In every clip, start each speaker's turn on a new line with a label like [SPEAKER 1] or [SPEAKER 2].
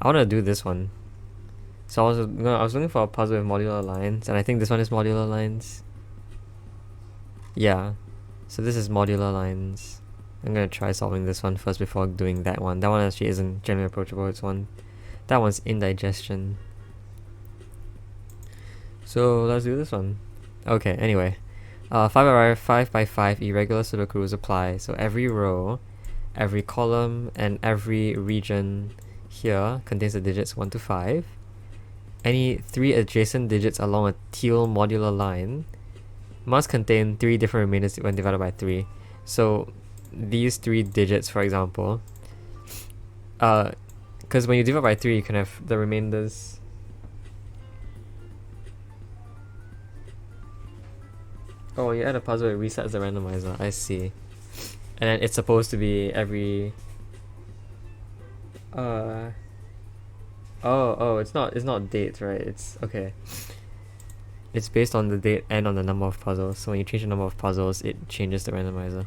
[SPEAKER 1] I want to do this one. So I was looking for a puzzle with modular lines, and I think this one is modular lines. Yeah, so this is modular lines. I'm gonna try solving this one first before doing that one. That one actually isn't generally approachable. That one's indigestion. So let's do this one. Okay, anyway. 5 by 5 irregular Sudoku rules apply. So every row, every column, and every region here contains the digits 1 to 5. Any 3 adjacent digits along a teal modular line must contain 3 different remainders when divided by 3. So these 3 digits, for example, because when you divide by 3, you can have the remainders. Oh, when you add a puzzle, it resets the randomizer. I see. And then it's supposed to be every. It's not date, right? It's okay. It's based on the date and on the number of puzzles. So when you change the number of puzzles, it changes the randomizer.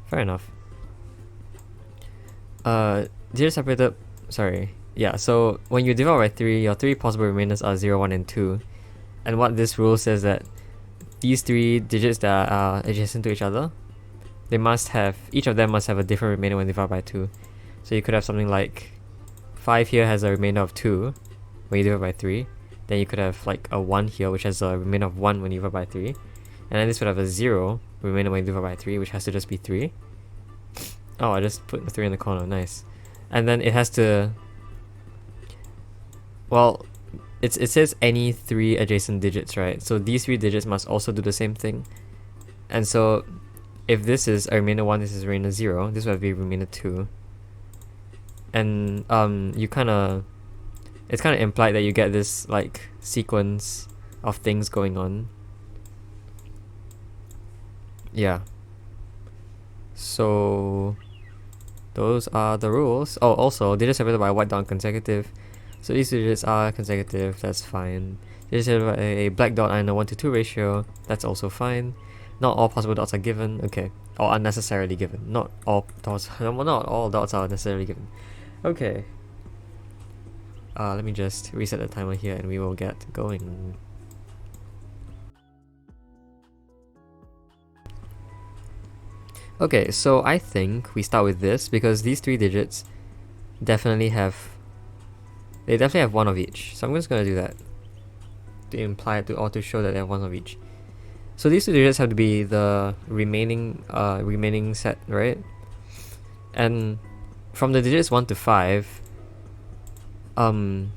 [SPEAKER 1] Fair enough. Digits separated. Sorry. Yeah. So when you divide by 3, your 3 possible remainders are 0, 1, and 2. And what this rule says that these 3 digits that are adjacent to each other, each of them must have a different remainder when divided by 2. So you could have something like 5 here has a remainder of 2 when you divide by 3. Then you could have like a 1 here, which has a remainder of 1 when you divide by 3. And then this would have a 0 remainder when you divide by 3, which has to just be 3. Oh, I just put the 3 in the corner, nice. And then it has to... Well, it says any 3 adjacent digits, right? So these 3 digits must also do the same thing. And so if this is a remainder 1, this is a remainder 0, this would be remainder 2. And it's kind of implied that you get this like sequence of things going on. Yeah. So those are the rules. Oh, also digits separated by a white dot consecutive. So these digits are consecutive, that's fine. Digits separated by a black dot and a 1 to 2 ratio, that's also fine. Not all possible dots are given, okay. Or unnecessarily given. Not all dots are necessarily given. Okay. Let me just reset the timer here and we will get going. Okay, so I think we start with this because these 3 digits definitely have one of each. So I'm just gonna do that to imply or to show that they have one of each. So these 2 digits have to be the remaining set, right? And from the digits 1 to 5, the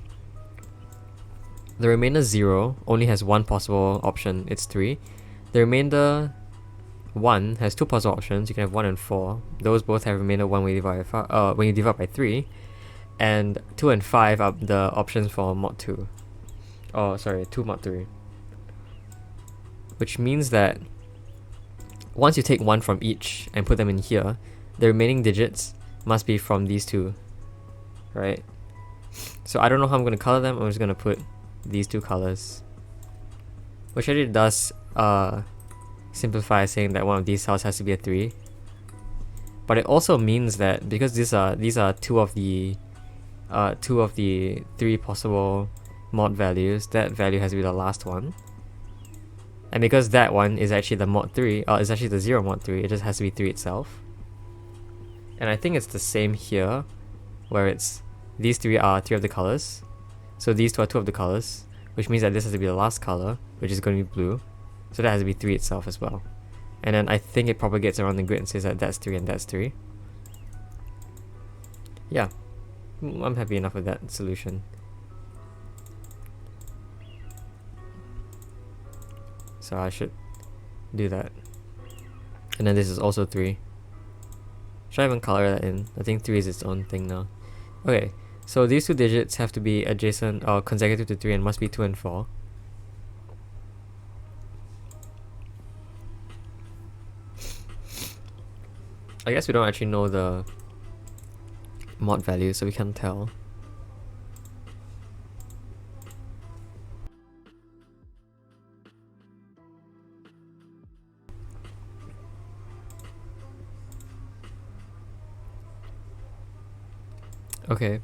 [SPEAKER 1] remainder 0 only has one possible option, it's 3. The remainder 1 has 2 possible options, you can have 1 and 4. Those both have remainder 1 when you divide by 3. And 2 and 5 are the options for mod 2. Oh, sorry, 2 mod 3. Which means that once you take 1 from each and put them in here, the remaining digits must be from these 2, right? So I don't know how I'm going to color them, I'm just going to put these 2 colors. Which actually does simplify saying that one of these cells has to be a 3. But it also means that because these are two of the 3 possible mod values, that value has to be the last one. And because that one is actually the mod 3, is actually the 0 mod 3, it just has to be 3 itself. And I think it's the same here, where it's these 3 are 3 of the colors. So these 2 are 2 of the colors, which means that this has to be the last color, which is going to be blue. So that has to be 3 itself as well. And then I think it propagates around the grid and says that that's 3 and that's 3. Yeah, I'm happy enough with that solution. So I should do that. And then this is also 3. Should I even color that in? I think 3 is its own thing now. Okay, so these 2 digits have to be adjacent or consecutive to 3 and must be 2 and 4. I guess we don't actually know the mod value, so we can't tell. Okay.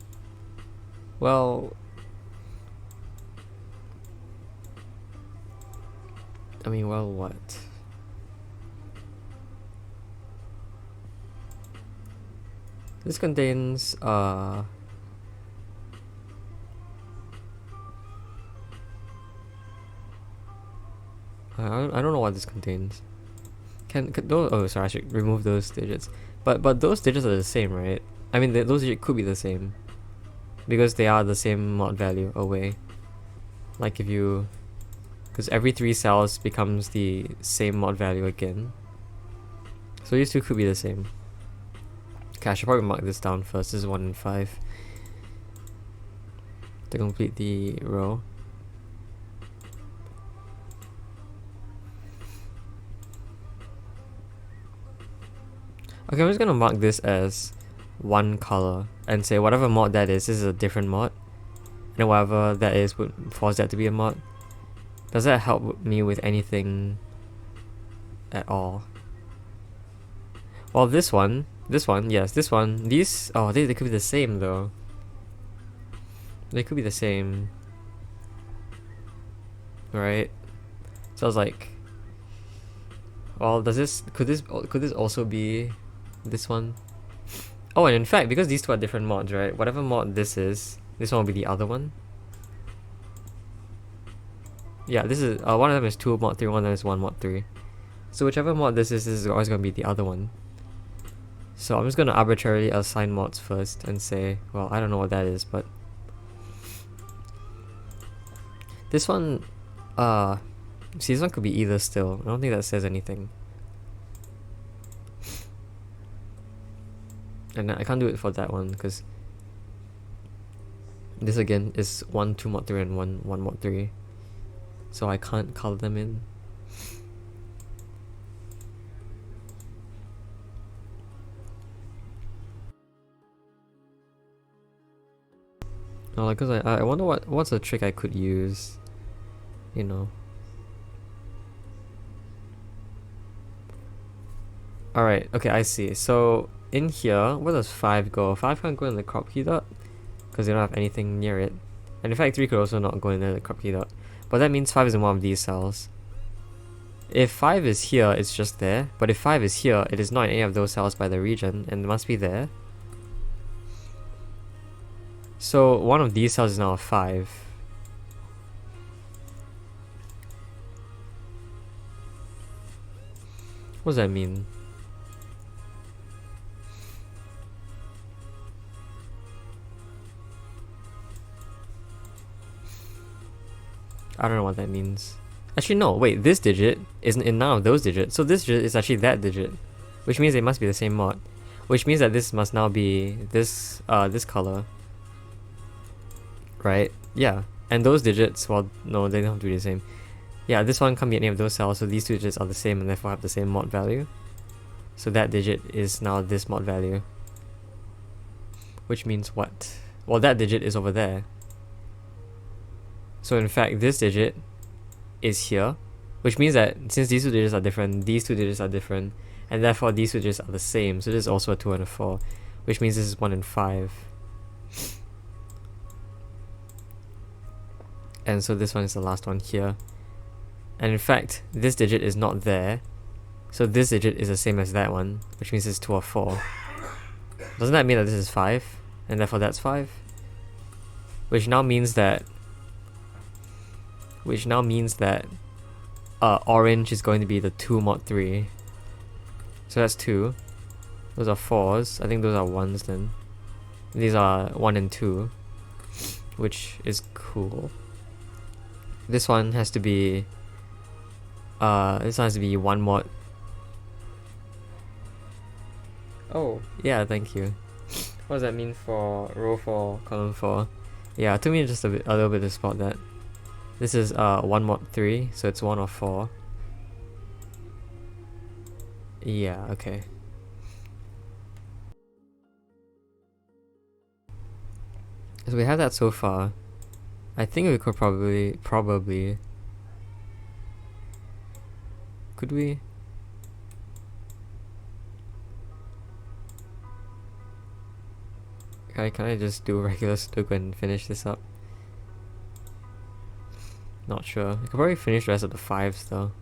[SPEAKER 1] Well, I mean, well, what? This contains, I don't know what this contains. Can those? Oh, sorry, I should remove those digits. But those digits are the same, right? I mean, those digits could be the same because they are the same mod value away. Like if you, because every 3 cells becomes the same mod value again. So these two could be the same. Okay, I should probably mark this down first. This is 1 and 5 to complete the row. Okay, I'm just gonna mark this as one color and say whatever mod that is, this is a different mod. And whatever that is would force that to be a mod. Does that help me with anything at all? Well, this one, yes, this one, these, oh, they could be the same though. They could be the same. Right? So I was like, well, could this also be this one? Oh, and in fact, because these two are different mods, right? Whatever mod this is, this one will be the other one. Yeah, this is, one of them is 2 mod 3, one of them is 1 mod 3. So whichever mod this is always going to be the other one. So I'm just going to arbitrarily assign mods first and say, well, I don't know what that is, but this one, see, this one could be either still. I don't think that says anything. And I can't do it for that one because this again is 1 2 mod 3 and 1 mod 3. So I can't color them in. No, like, cause I wonder what's a trick I could use, you know. Alright, okay, I see. So in here, where does 5 go? 5 can't go in the crop key dot because they don't have anything near it. And in fact 3 could also not go in the crop key dot. But that means 5 is in one of these cells. If 5 is here, it's just there. But if 5 is here, it is not in any of those cells by the region and it must be there. So one of these cells is now a 5. What does that mean? I don't know what that means. Actually no, wait, this digit isn't in none of those digits. So this digit is actually that digit. Which means they must be the same mod. Which means that this must now be this this color. Right? Yeah. And those digits, well, no, they don't have to be the same. Yeah, this one can't be any of those cells, so these two digits are the same and therefore have the same mod value. So that digit is now this mod value. Which means what? Well, that digit is over there. So in fact, this digit is here, which means that since these two digits are different, these two digits are different, and therefore these two digits are the same. So this is also a 2 and a 4, which means this is 1 and 5. And so this one is the last one here. And in fact, this digit is not there, so this digit is the same as that one, which means it's 2 or 4. Doesn't that mean that this is 5? And therefore that's 5? Which now means that orange is going to be the 2 mod 3. So that's 2. Those are 4s. I think those are 1s then. These are 1 and 2, which is cool. This one has to be 1 mod. Oh, yeah, thank you. What does that mean for row 4, column 4? Yeah, it took me just a little bit to spot that. This is 1 mod 3, so it's 1 or 4. Yeah, okay. So we have that so far. I think we could probably... Could we? Can I just do regular Sudoku and finish this up? Not sure. I could probably finish the rest of the 5s though.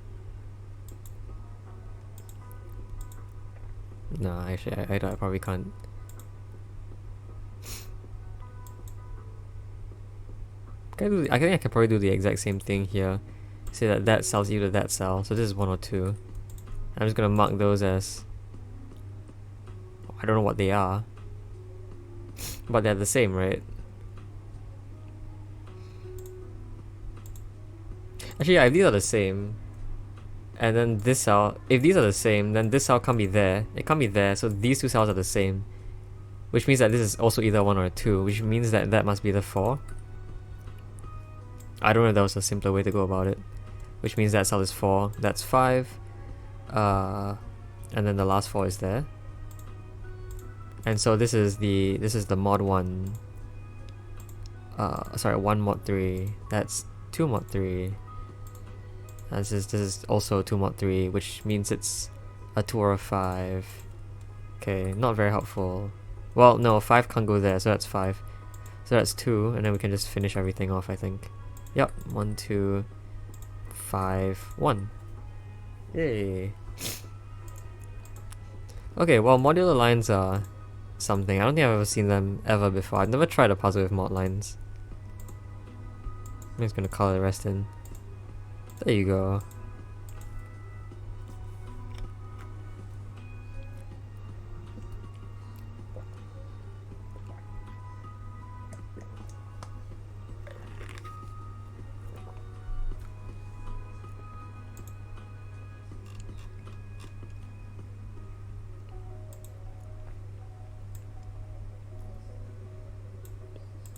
[SPEAKER 1] No, actually, I probably can't. I think I can probably do the exact same thing here. Say that cell's equal to that cell. So this is 1 or 2. I'm just gonna mark those as... I don't know what they are. But they're the same, right? Actually, yeah, if these are the same, and then this cell, if these are the same, then this cell can't be there. It can't be there, so these two cells are the same. Which means that this is also either 1 or 2, which means that that must be the 4. I don't know if that was a simpler way to go about it. Which means that cell is 4, that's 5. And then the last 4 is there. And so this is the mod 1. Sorry, 1 mod 3. That's 2 mod 3. This is also 2 mod 3, which means it's a 2 or a 5. Okay, not very helpful. Well, no, 5 can't go there, so that's 5. So that's 2, and then we can just finish everything off, I think. Yep, 1, 2, 5, 1. Yay. Okay, well, modular lines are something. I don't think I've ever seen them ever before. I've never tried a puzzle with mod lines. I'm just gonna color the rest in. There you go.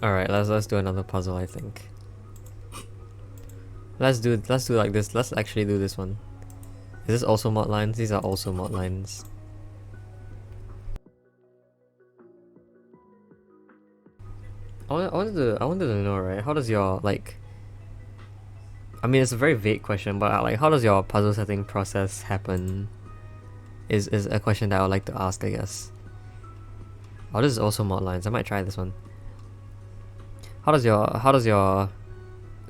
[SPEAKER 1] Alright, let's do another puzzle, I think. Let's do like this. Let's actually do this one. Is this also mod lines? These are also mod lines. I wanted to know, right? How does your, like, I mean, it's a very vague question, but like, how does your puzzle setting process happen? Is a question that I would like to ask, I guess. Oh, this is also mod lines. I might try this one. How does your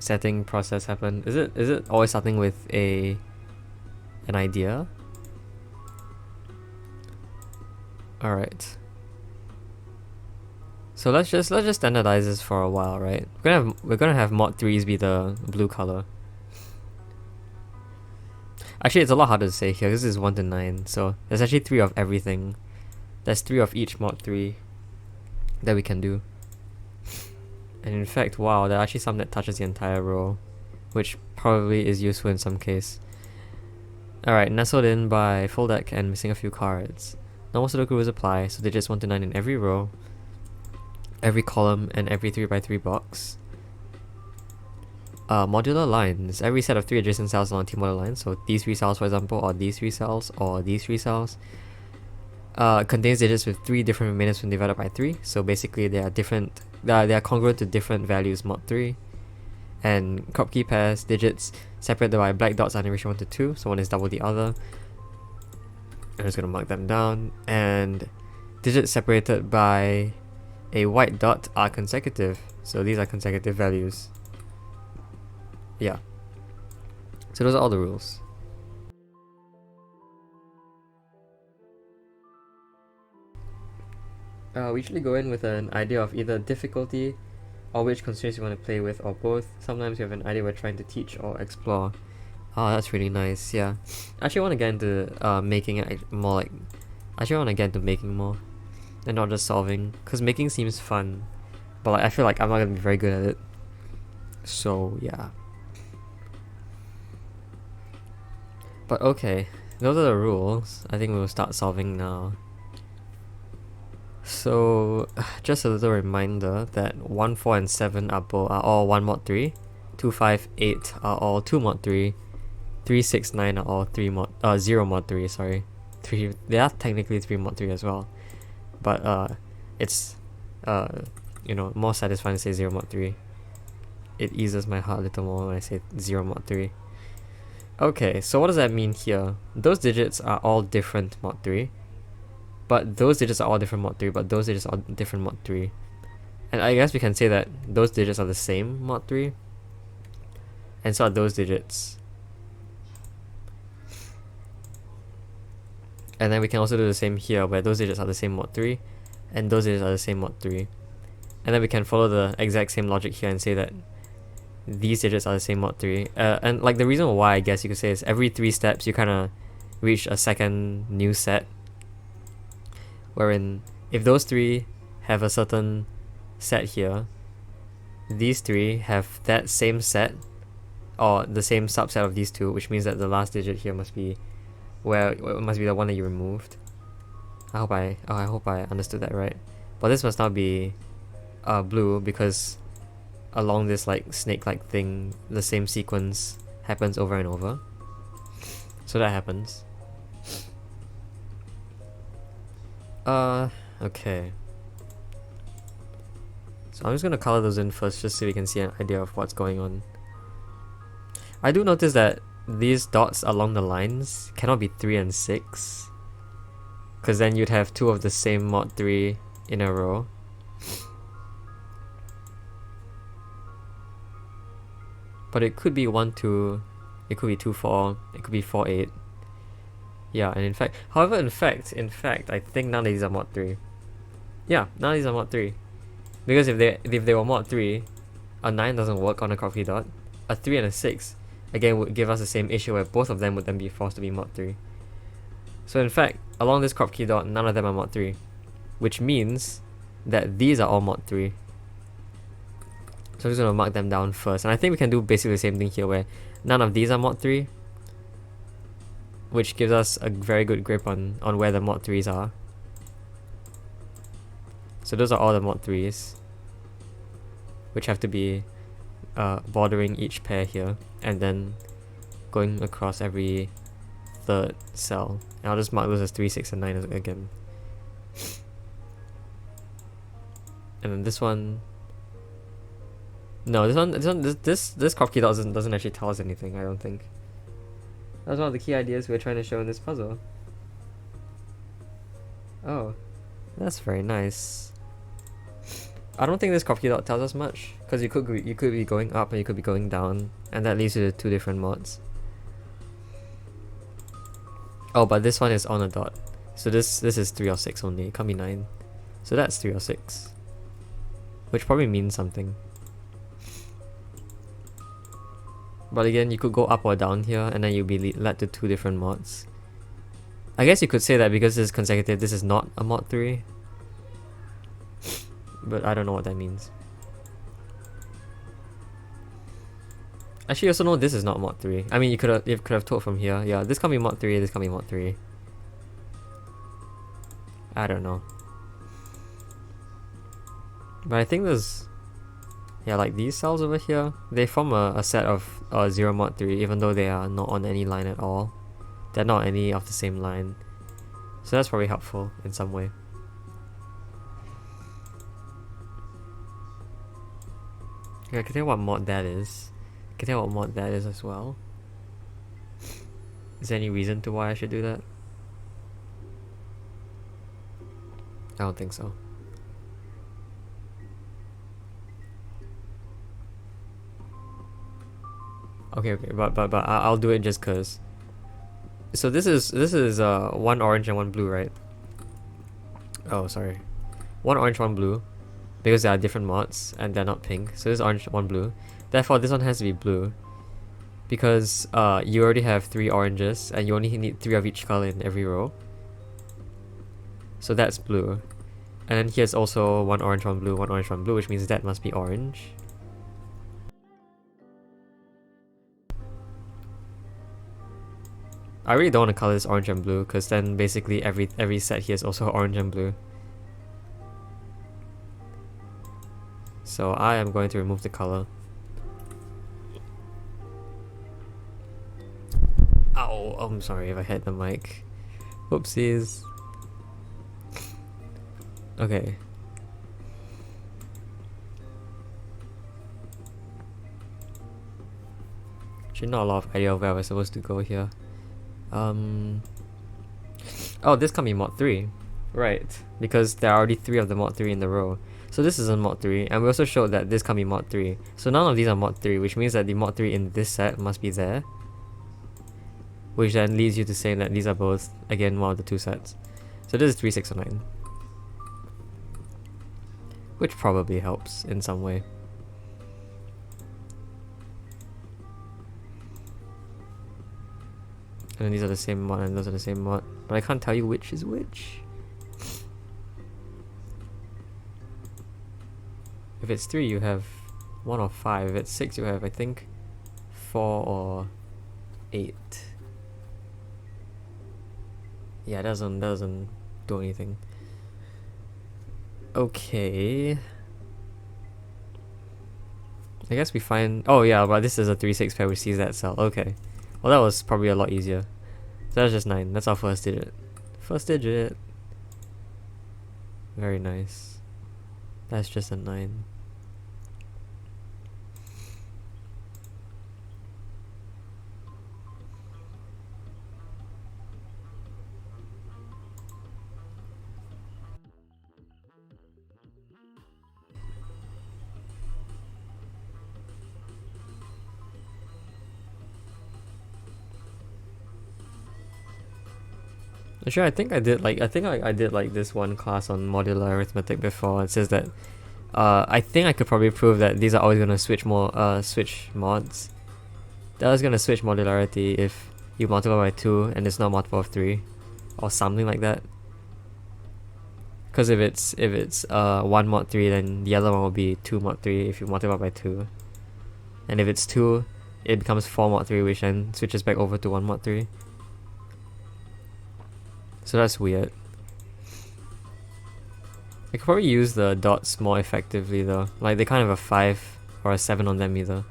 [SPEAKER 1] setting process happen? Is it always starting with an idea? Alright. So let's just standardize this for a while, right? We're gonna have mod 3s be the blue color. Actually, it's a lot harder to say here. This is 1 to 9, so there's actually 3 of everything. There's 3 of each mod 3 that we can do. And in fact, wow, there are actually some that touches the entire row, which probably is useful in some case. Alright, nestled in by full deck and missing a few cards. Normal Sudoku rules apply, so digits 1 to 9 in every row, every column, and every 3x3 box. Modular lines. Every set of 3 adjacent cells along T modular lines, so these 3 cells for example, or these 3 cells, or these 3 cells, contains digits with 3 different remainders when divided by 3, so basically they are different. They are congruent to different values mod 3. And crop key pairs, digits separated by black dots are in ratio 1 to 2, so one is double the other. I'm just gonna mark them down. And digits separated by a white dot are consecutive, so these are consecutive values. Yeah. So those are all the rules. We usually go in with an idea of either difficulty or which constraints you want to play with, or both. Sometimes you have an idea we're trying to teach or explore. Oh, that's really nice, yeah. I actually want to get into making it more like... I actually want to get into making more and not just solving, because making seems fun, but like, I feel like I'm not going to be very good at it. So, yeah. But okay, those are the rules. I think we'll start solving now. So, just a little reminder that 1, 4, and 7 are all 1 mod 3, 2, 5, 8 are all 2 mod 3, 3, 6, 9 are all 0 mod 3, sorry. They are technically 3 mod 3 as well. But it's you know, more satisfying to say 0 mod 3. It eases my heart a little more when I say 0 mod 3. Okay, so what does that mean here? Those digits are all different mod 3. but those digits are all different mod 3, but those digits are different mod 3. And I guess we can say that those digits are the same mod 3, and so are those digits. And then we can also do the same here, where those digits are the same mod 3, and those digits are the same mod 3. And then we can follow the exact same logic here and say that these digits are the same mod 3. And like the reason why, I guess you could say, is every 3 steps you kind of reach a second new set, wherein if those 3 have a certain set here, these 3 have that same set, or the same subset of these 2, which means that the last digit here must be it must be the one that you removed. I hope I understood that right. But this must now be blue, because along this like snake-like thing, the same sequence happens over and over. So that happens. Okay. So I'm just gonna color those in first, just so we can see an idea of what's going on. I do notice that these dots along the lines cannot be 3 and 6, because then you'd have 2 of the same mod 3 in a row. But it could be 1, 2, it could be 2, 4, it could be 4, 8. Yeah, and in fact, I think none of these are mod 3. Yeah, none of these are mod 3. Because if they were mod 3, a 9 doesn't work on a crop key dot. A 3 and a 6, again, would give us the same issue where both of them would then be forced to be mod 3. So in fact, along this crop key dot, none of them are mod 3. Which means that these are all mod 3. So I'm just going to mark them down first. And I think we can do basically the same thing here, where none of these are mod 3, which gives us a very good grip on where the mod 3s are. So those are all the mod 3s, which have to be bordering each pair here, and then going across every third cell. And I'll just mark those as 3, 6, and 9 again. And then this one... No, this crop key dot doesn't actually tell us anything, I don't think. That's one of the key ideas we're trying to show in this puzzle. Oh, that's very nice. I don't think this crop key dot tells us much, because you could be going up and you could be going down, and that leaves you to 2 different mods. Oh, but this one is on a dot, so this is 3 or 6 only. It can't be 9, so that's 3 or 6, which probably means something. But again, you could go up or down here, and then you'll be led to 2 different mods. I guess you could say that because this is consecutive, this is not a mod 3. But I don't know what that means. Actually, you also know this is not mod 3. I mean, you could have told from here. Yeah, this can't be mod 3, this can't be mod 3. I don't know. But I think there's... Yeah, like these cells over here, they form a set of 0 mod 3, even though they are not on any line at all. They're not any of the same line. So that's probably helpful in some way. Okay, I can tell you what mod that is. I can tell you what mod that is as well. Is there any reason to why I should do that? I don't think so. Okay, but I'll do it just cause. So this is 1 orange and 1 blue, right? Oh, sorry. 1 orange, 1 blue, because they are different mods and they're not pink. So this is orange, 1 blue. Therefore, this one has to be blue, because you already have 3 oranges and you only need 3 of each color in every row. So that's blue. And then here's also 1 orange, 1 blue, 1 orange, 1 blue, which means that must be orange. I really don't want to color this orange and blue, because then basically every set here is also orange and blue. So I am going to remove the color. Ow! I'm sorry if I hit the mic. Whoopsies. Okay. Actually, not a lot of idea of where we're supposed to go here. Oh, this can be mod 3. Right, because there are already 3 of the mod 3 in the row. So this isn't mod 3, and we also showed that this can't be mod 3. So none of these are mod 3, which means that the mod 3 in this set must be there. Which then leads you to saying that these are both, again, one of the 2 sets. So this is 3, 6, or 9. Which probably helps in some way. And then these are the same mod and those are the same mod. But I can't tell you which is which. If it's 3, you have 1 or 5. If it's 6, you have, I think, 4 or 8. Yeah, it doesn't do anything. Okay. I guess we find... Oh yeah, but this is a 3-6 pair which sees that cell. Okay. Well, that was probably a lot easier. So that's just 9. That's our first digit. First digit. Very nice. That's just a 9. Actually, I think I did like this one class on modular arithmetic before. It says that I think I could probably prove that these are always gonna switch mods. That was gonna switch modularity if you multiply by 2 and it's not multiple of 3, or something like that. Because if it's 1 mod 3, then the other one will be 2 mod 3 if you multiply by 2. And if it's 2, it becomes 4 mod 3, which then switches back over to 1 mod 3. So that's weird. I could probably use the dots more effectively though. Like they can't have a 5 or a 7 on them either.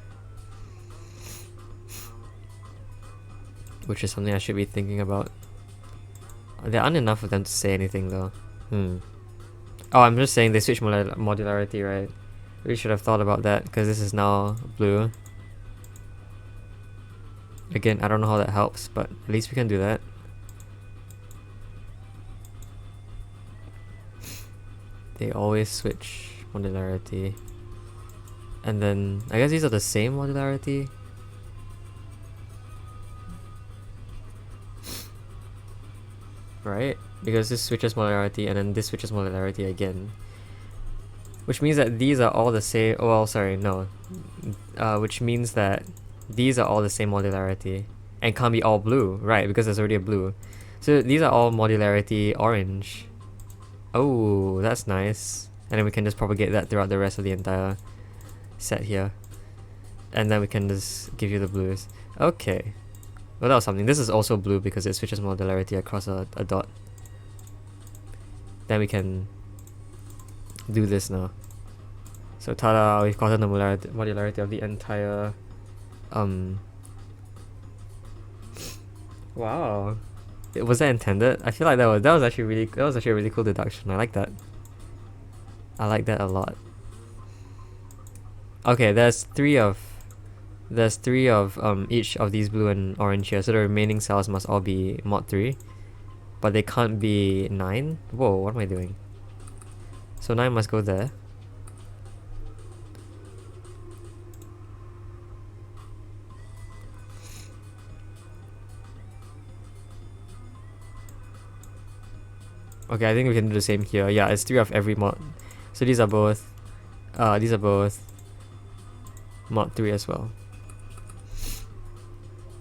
[SPEAKER 1] Which is something I should be thinking about. There aren't enough of them to say anything though. Oh, I'm just saying they switch modularity, right? We should have thought about that because this is now blue. Again, I don't know how that helps, but at least we can do that. They always switch modularity. And then, I guess these are the same modularity. Right? Because this switches modularity and then this switches modularity again. Which means that these are all the same, oh well, sorry, no. Which means that these are all the same modularity. And can't be all blue, right, because there's already a blue. So these are all modularity orange. Oh, that's nice. And then we can just propagate that throughout the rest of the entire set here. And then we can just give you the blues. Okay. Well, that was something. This is also blue because it switches modularity across a dot. Then we can do this now. So tada, we've gotten the modularity of the entire... Wow. Was that intended? I feel like that was actually a really cool deduction. I like that. I like that a lot. Okay, there's three of each of these blue and orange here, so the remaining cells must all be mod 3. But they can't be 9. Whoa, what am I doing? So 9 must go there. Okay, I think we can do the same here. Yeah, it's 3 of every mod. So these are both mod 3 as well.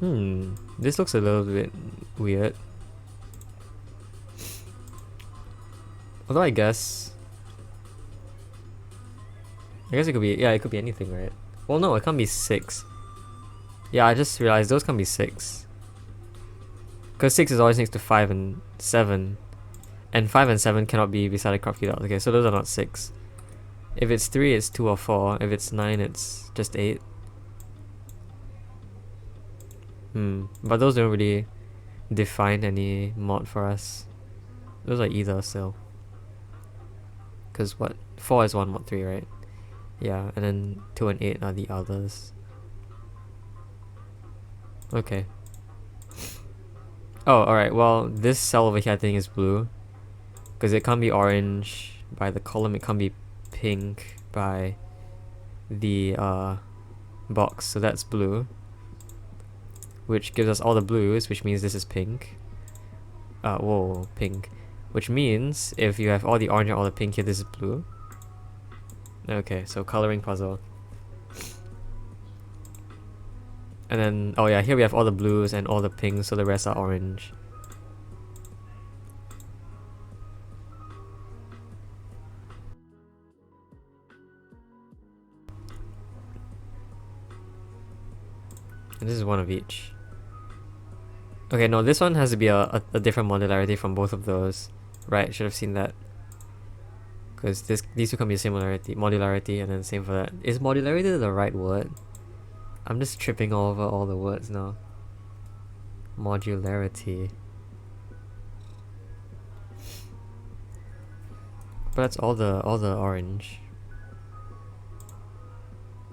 [SPEAKER 1] This looks a little bit weird. Although I guess it could be, yeah, it could be anything, right? Well, no, it can't be 6. Yeah, I just realized those can't be 6. Because 6 is always next to 5 and 7. And 5 and 7 cannot be beside a crop key dot. Okay, so those are not 6. If it's 3, it's 2 or 4. If it's 9, it's just 8. But those don't really define any mod for us. Those are either still. Because what? 4 is 1 mod 3, right? Yeah, and then 2 and 8 are the others. Okay. Oh, alright, well, this cell over here I think is blue. Because it can't be orange by the column, it can't be pink by the box, so that's blue, which gives us all the blues, which means this is pink. Whoa, pink. Which means if you have all the orange and all the pink here, this is blue. Okay, so coloring puzzle. And then, oh yeah, here we have all the blues and all the pinks, so the rest are orange. And this is one of each. Okay, no, this one has to be a different modularity from both of those. Right, should have seen that. Because these two can be modularity, and then same for that. Is modularity the right word? I'm just tripping over all the words now. Modularity. But that's all the orange.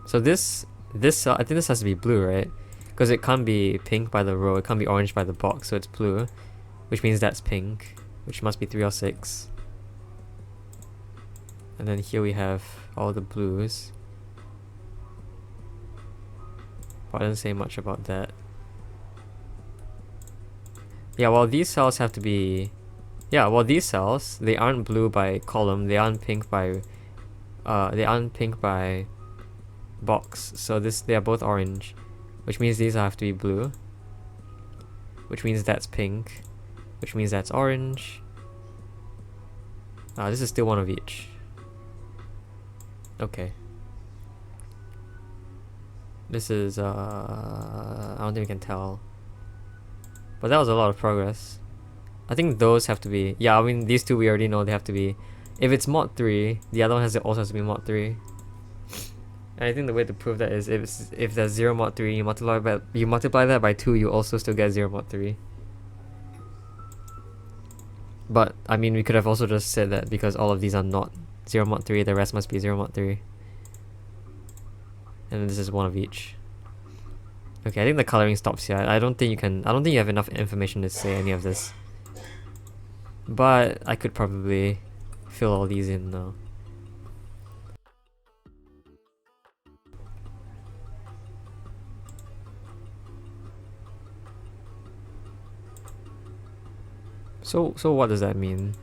[SPEAKER 1] So this cell, I think this has to be blue, right? Because it can't be pink by the row, it can't be orange by the box, so it's blue, which means that's pink, which must be 3 or 6. And then here we have all the blues. But I didn't say much about that. Yeah, well, these cells have to be... Yeah, well, these cells, they aren't blue by column, they aren't pink by... box, so they are both orange. Which means these have to be blue. Which means that's pink. Which means that's orange. This is still one of each. Okay. This is, I don't think we can tell. But that was a lot of progress. I think those have to be, yeah, I mean, these two we already know they have to be. If it's mod 3, the other one also has to be mod 3. And I think the way to prove that is if there's 0 mod 3, you multiply that by 2, you also still get 0 mod 3. But, I mean, we could have also just said that because all of these are not 0 mod 3, the rest must be 0 mod 3. And this is one of each. Okay, I think the coloring stops here. I don't think you have enough information to say any of this. But I could probably fill all these in now. So what does that mean?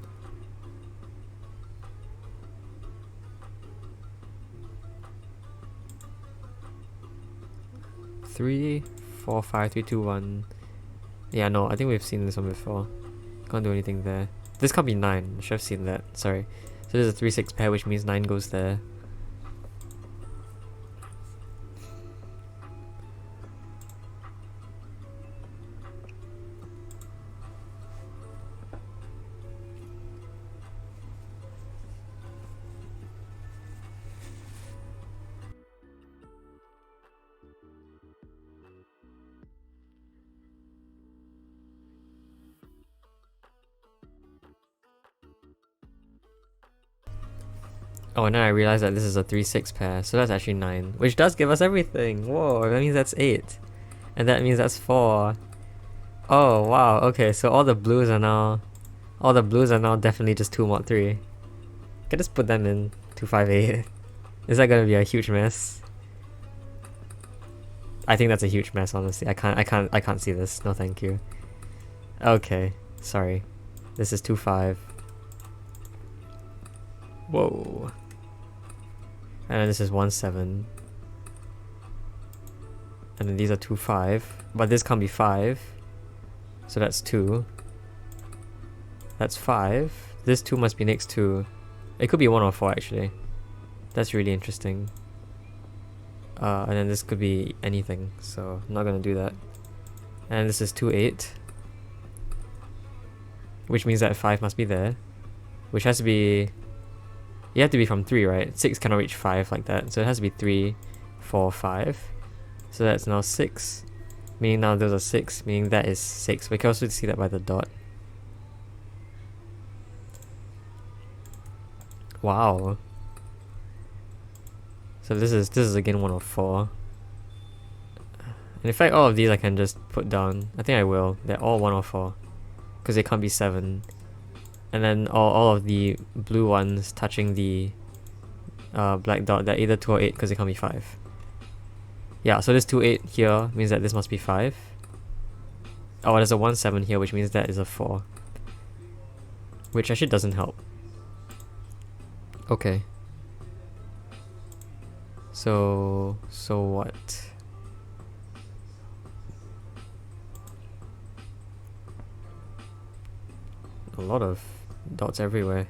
[SPEAKER 1] 3, 4, 5, 3, 2, 1. Yeah, no, I think we've seen this one before. Can't do anything there. This can't be 9. Should have seen that. Sorry. So there's a 3, 6 pair, which means 9 goes there. Oh, and then I realized that this is a 3, 6 pair, so that's actually 9, which does give us everything. Whoa, that means that's 8. And that means that's 4. Oh, wow, okay, so all the blues are now definitely just 2 mod 3. I can just put them in 2, 5, 8. Is that gonna be a huge mess? I think that's a huge mess, honestly. I can't see this. No, thank you. Okay, sorry. This is 2, 5. Whoa. And then this is 1, 7. And then these are 2, 5. But this can't be 5. So that's 2. That's 5. This 2 must be next to... It could be 1 or 4 actually. That's really interesting. And then this could be anything. So I'm not gonna do that. And this is 2, 8. Which means that 5 must be there. Which has to be... You have to be from 3, right? 6 cannot reach 5 like that. So it has to be 3, 4, 5. So that's now 6. Meaning now those are 6. Meaning that is 6. We can also see that by the dot. Wow. So this is again 1 of 4. And in fact all of these I can just put down. I think I will. They're all 1 of 4. Because they can't be 7. and then all of the blue ones touching the black dot, they're either 2 or 8 because it can't be 5. Yeah, so this 2, 8 here means that this must be 5. Oh, there's a 1, 7 here, which means that is a 4. Which actually doesn't help. Okay. So what? A lot of dots everywhere.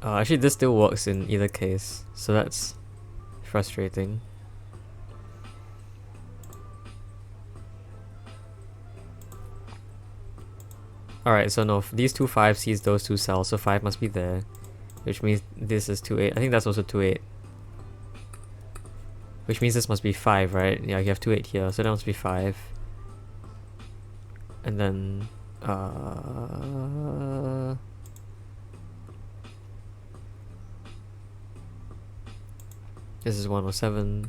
[SPEAKER 1] Actually, this still works in either case, so that's frustrating. Alright, so no, these two 5 sees those two cells, so 5 must be there. Which means this is 2, 8. I think that's also 2, 8. Which means this must be 5, right? Yeah, you have 2, 8 here, so that must be 5. And then... this is 107.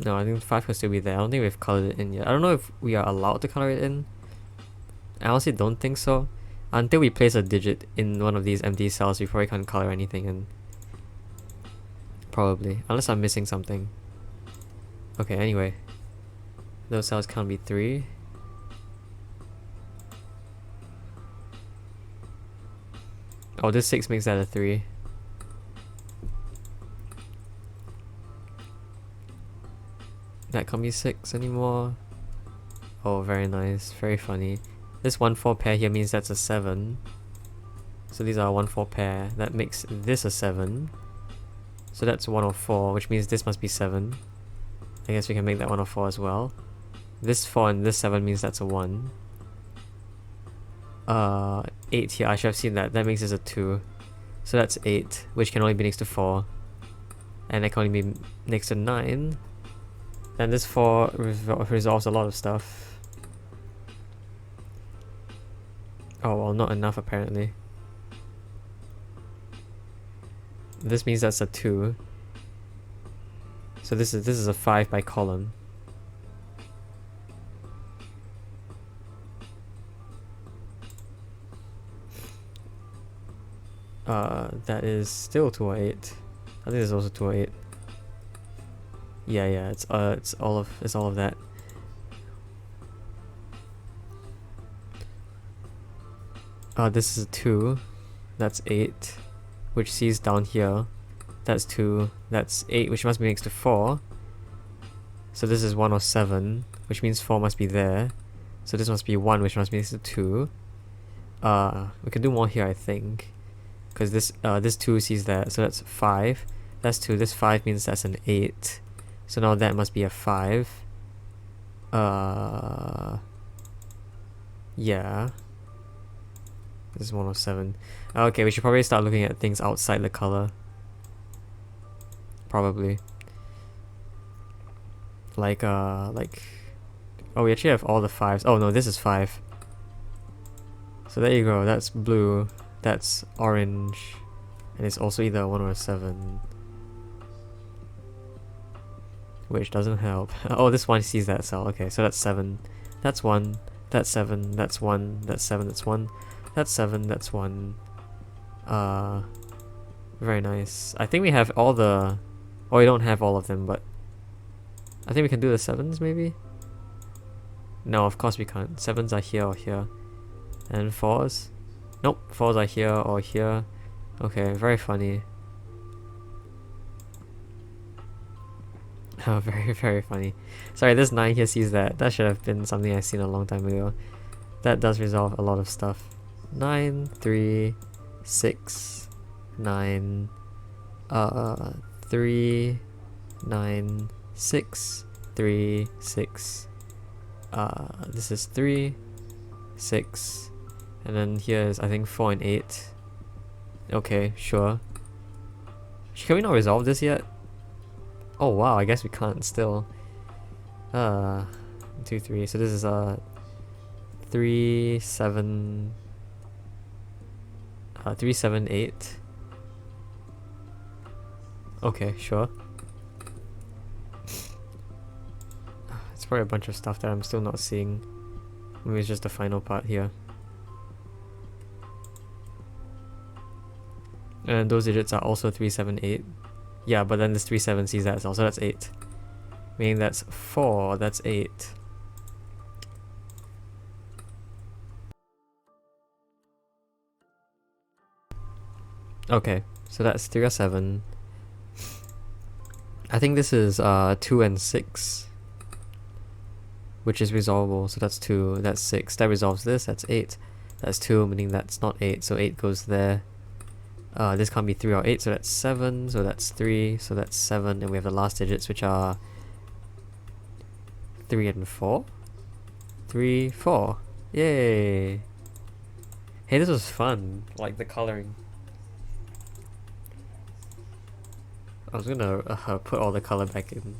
[SPEAKER 1] No, I think 5 can still be there. I don't think we've colored it in yet. I don't know if we are allowed to color it in. I honestly don't think so. Until we place a digit in one of these empty cells, we probably can't color anything in. Probably. Unless I'm missing something. Okay, anyway. Those cells can't be 3. Oh, this 6 makes that a 3. That can't be 6 anymore. Oh, very nice. Very funny. This 1-4 pair here means that's a 7. So these are a 1-4 pair. That makes this a 7. So that's 104, which means this must be 7. I guess we can make that 104 as well. This 4 and this 7 means that's a 1. 8 here, I should have seen that. That makes this a 2. So that's 8, which can only be next to 4. And that can only be next to 9. And this 4 resolves a lot of stuff. Oh well, not enough apparently. This means that's a 2. So this is a 5 by column. That is still 208. I think there's also 208. Yeah, it's all of that. This is a 2. That's 8. Which sees down here. That's 2. That's 8, which must be next to 4. So this is 107, which means 4 must be there. So this must be 1, which must be next to 2. We can do more here, I think. Because this 2 sees that, so that's 5. That's 2. This 5 means that's an 8. So now that must be a 5. Yeah. This is 107. Okay, we should probably start looking at things outside the color. Probably. Like, oh, we actually have all the 5s. Oh no, this is 5. So there you go, that's blue, that's orange, and it's also either a 1 or a 7. Which doesn't help. Oh, this one sees that cell. Okay, so that's 7. That's 1. That's 7. That's 1. That's 7. That's 1. That's 7. That's 1. Very nice. I think we have all the... Oh, we don't have all of them, but... I think we can do the 7s, maybe? No, of course we can't. 7s are here or here. And 4s? Nope, 4s are here or here. Okay, very funny. Oh, very, very funny. Sorry, this 9 here sees that. That should have been something I've seen a long time ago. That does resolve a lot of stuff. 9, 3, 6, 9, 3, 9, 6, 3, 6. This is 3, 6, and then here is I think 4 and 8. Okay, sure. Can we not resolve this yet? Oh wow, I guess we can't still. 2, 3. So this is 3, 7, 3, 7, 8. Okay, sure. It's probably a bunch of stuff that I'm still not seeing. Maybe it's just the final part here. And those digits are also 3, 7, 8. Yeah, but then this 3, 7 sees that as well, so that's 8. Meaning that's 4, that's 8. Okay, so that's 3 or 7. I think this is 2 and 6, which is resolvable, so that's 2, that's 6. That resolves this, that's 8. That's 2, meaning that's not 8, so 8 goes there. This can't be 3 or 8, so that's 7, so that's 3, so that's 7, and we have the last digits, which are 3 and 4? 3, 4. Yay! Hey, this was fun, like the coloring. I was gonna put all the color back in.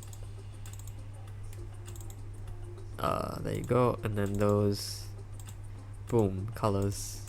[SPEAKER 1] There you go, and then those, boom, colors.